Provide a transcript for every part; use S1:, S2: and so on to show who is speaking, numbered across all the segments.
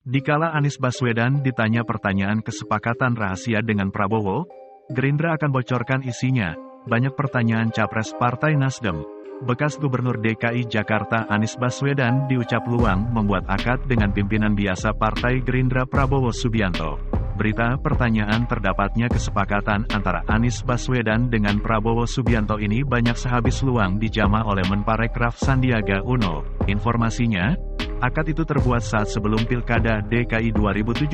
S1: Dikala Anies Baswedan ditanya pertanyaan kesepakatan rahasia dengan Prabowo, Gerindra akan bocorkan isinya. Banyak pertanyaan Capres Partai Nasdem. Bekas Gubernur DKI Jakarta Anies Baswedan diucap luang membuat akad dengan pimpinan biasa Partai Gerindra Prabowo Subianto. Berita pertanyaan terdapatnya kesepakatan antara Anies Baswedan dengan Prabowo Subianto ini banyak sehabis luang dijamah oleh Menparekraf Sandiaga Uno. Informasinya, akad itu terbuat saat sebelum Pilkada DKI 2017,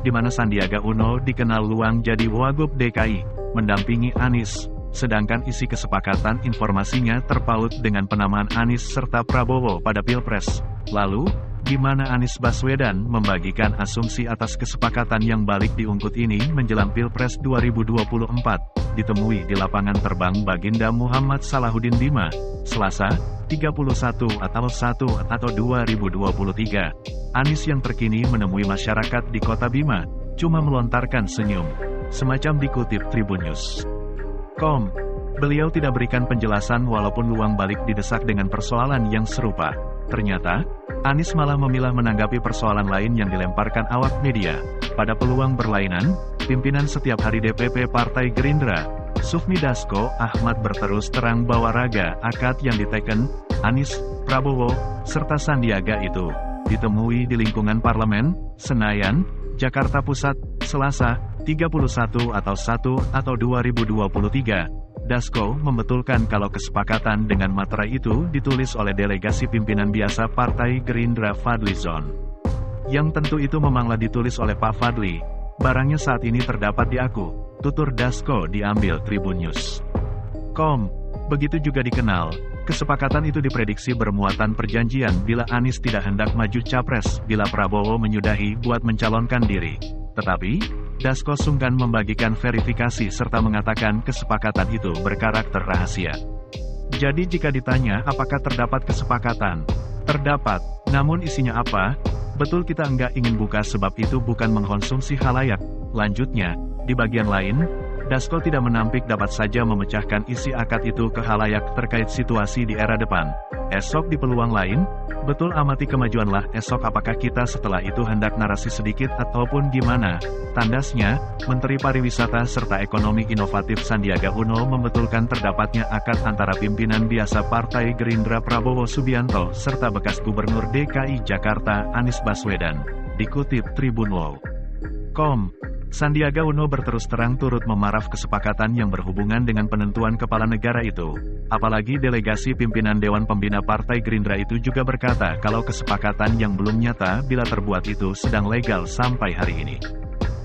S1: di mana Sandiaga Uno dikenal luang jadi Wagub DKI, mendampingi Anies. Sedangkan isi kesepakatan informasinya terpaut dengan penamaan Anies serta Prabowo pada Pilpres. Lalu, gimana Anies Baswedan membagikan asumsi atas kesepakatan yang balik diungkut ini menjelang Pilpres 2024, ditemui di lapangan terbang Baginda Muhammad Salahuddin Bima, Selasa, 31 atau 2023. Anies yang terkini menemui masyarakat di Kota Bima, cuma melontarkan senyum. Semacam dikutip Tribun News.com. Beliau tidak berikan penjelasan walaupun luang balik didesak dengan persoalan yang serupa. Ternyata, Anies malah memilah menanggapi persoalan lain yang dilemparkan awak media. Pada peluang berlainan, pimpinan setiap hari DPP Partai Gerindra, Sufmi Dasko Ahmad berterus terang bahwa raga akad yang diteken Anies, Prabowo, serta Sandiaga itu ditemui di lingkungan Parlemen, Senayan, Jakarta Pusat, Selasa, 31 atau 2023. Dasko membetulkan kalau kesepakatan dengan materai itu ditulis oleh delegasi pimpinan biasa Partai Gerindra Fadly Zon. Yang tentu itu memanglah ditulis oleh Pak Fadly. Barangnya saat ini terdapat di aku, tutur Dasko diambil Tribun News.com. Begitu juga dikenal, kesepakatan itu diprediksi bermuatan perjanjian bila Anies tidak hendak maju capres bila Prabowo menyudahi buat mencalonkan diri. Tetapi, Dasko sungkan membagikan verifikasi serta mengatakan kesepakatan itu berkarakter rahasia. Jadi jika ditanya apakah terdapat kesepakatan? Terdapat, namun isinya apa? Betul kita enggak ingin buka sebab itu bukan mengkonsumsi khalayak. Lanjutnya, di bagian lain, Dasko tidak menampik dapat saja memecahkan isi akad itu ke khalayak terkait situasi di era depan. Esok di peluang lain, betul amati kemajuanlah esok apakah kita setelah itu hendak narasi sedikit ataupun gimana. Tandasnya, Menteri Pariwisata serta Ekonomi Inovatif Sandiaga Uno membetulkan terdapatnya akad antara pimpinan biasa Partai Gerindra Prabowo Subianto serta bekas Gubernur DKI Jakarta Anies Baswedan. Dikutip Tribun News.com. Sandiaga Uno berterus terang turut memaraf kesepakatan yang berhubungan dengan penentuan kepala negara itu. Apalagi delegasi pimpinan Dewan Pembina Partai Gerindra itu juga berkata kalau kesepakatan yang belum nyata bila terbuat itu sedang legal sampai hari ini.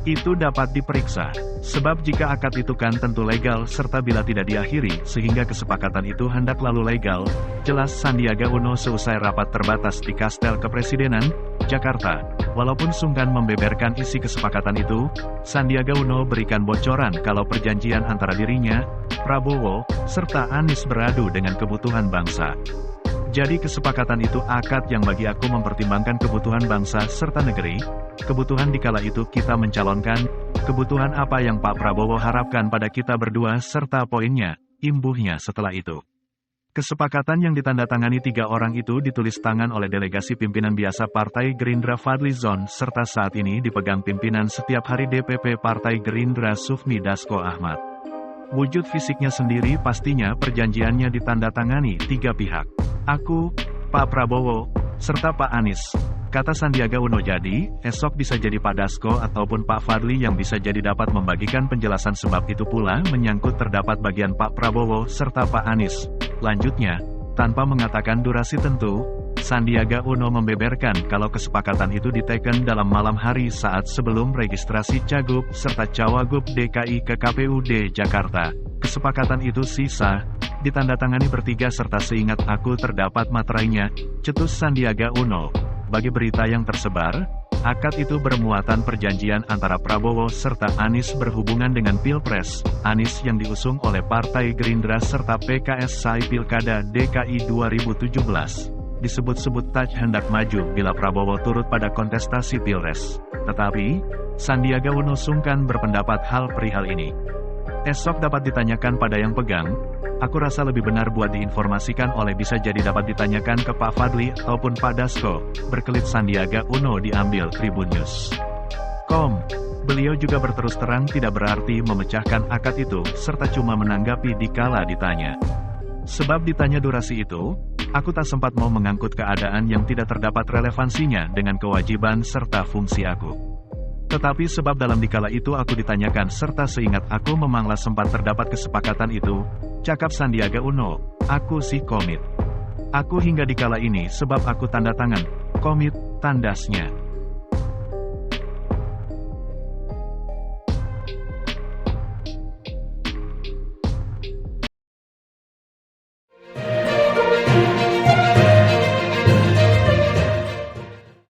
S1: Itu dapat diperiksa. Sebab jika akad itu kan tentu legal serta bila tidak diakhiri sehingga kesepakatan itu hendak lalu legal, jelas Sandiaga Uno seusai rapat terbatas di Kastel Kepresidenan, Jakarta. Walaupun sungkan membeberkan isi kesepakatan itu, Sandiaga Uno berikan bocoran kalau perjanjian antara dirinya, Prabowo, serta Anies beradu dengan kebutuhan bangsa. Jadi kesepakatan itu akad yang bagi aku mempertimbangkan kebutuhan bangsa serta negeri, kebutuhan dikala itu kita mencalonkan, kebutuhan apa yang Pak Prabowo harapkan pada kita berdua serta poinnya, imbuhnya setelah itu. Kesepakatan yang ditandatangani 3 orang itu ditulis tangan oleh delegasi pimpinan biasa Partai Gerindra Fadly Zon serta saat ini dipegang pimpinan setiap hari DPP Partai Gerindra Sufmi Dasko Ahmad. Wujud fisiknya sendiri pastinya perjanjiannya ditandatangani 3 pihak. Aku, Pak Prabowo, serta Pak Anies. Kata Sandiaga Uno jadi, esok bisa jadi Pak Dasko ataupun Pak Fadly yang bisa jadi dapat membagikan penjelasan sebab itu pula menyangkut terdapat bagian Pak Prabowo serta Pak Anies. Lanjutnya, tanpa mengatakan durasi tentu, Sandiaga Uno membeberkan kalau kesepakatan itu diteken dalam malam hari saat sebelum registrasi Cagup serta Cawagup DKI ke KPUD Jakarta. Kesepakatan itu sisa, ditandatangani bertiga serta seingat aku terdapat materainya, cetus Sandiaga Uno. Bagi berita yang tersebar, akad itu bermuatan perjanjian antara Prabowo serta Anies berhubungan dengan Pilpres, Anies yang diusung oleh Partai Gerindra serta PKS saat Pilkada DKI 2017. Disebut-sebut tak hendak maju bila Prabowo turut pada kontestasi Pilpres. Tetapi, Sandiaga Uno sungkan berpendapat hal perihal ini. Esok dapat ditanyakan pada yang pegang. Aku rasa lebih benar buat diinformasikan oleh bisa jadi dapat ditanyakan ke Pak Fadli ataupun Pak Dasko, berkelit Sandiaga Uno diambil Tribun News. Beliau juga berterus terang tidak berarti memecahkan akad itu, serta cuma menanggapi dikala ditanya. Sebab ditanya durasi itu, aku tak sempat mau mengangkut keadaan yang tidak terdapat relevansinya dengan kewajiban serta fungsi aku. Tetapi sebab dalam dikala itu aku ditanyakan serta seingat aku memanglah sempat terdapat kesepakatan itu, cakap Sandiaga Uno, aku sih komit. Aku hingga dikala ini sebab aku tanda tangan, komit, tandasnya.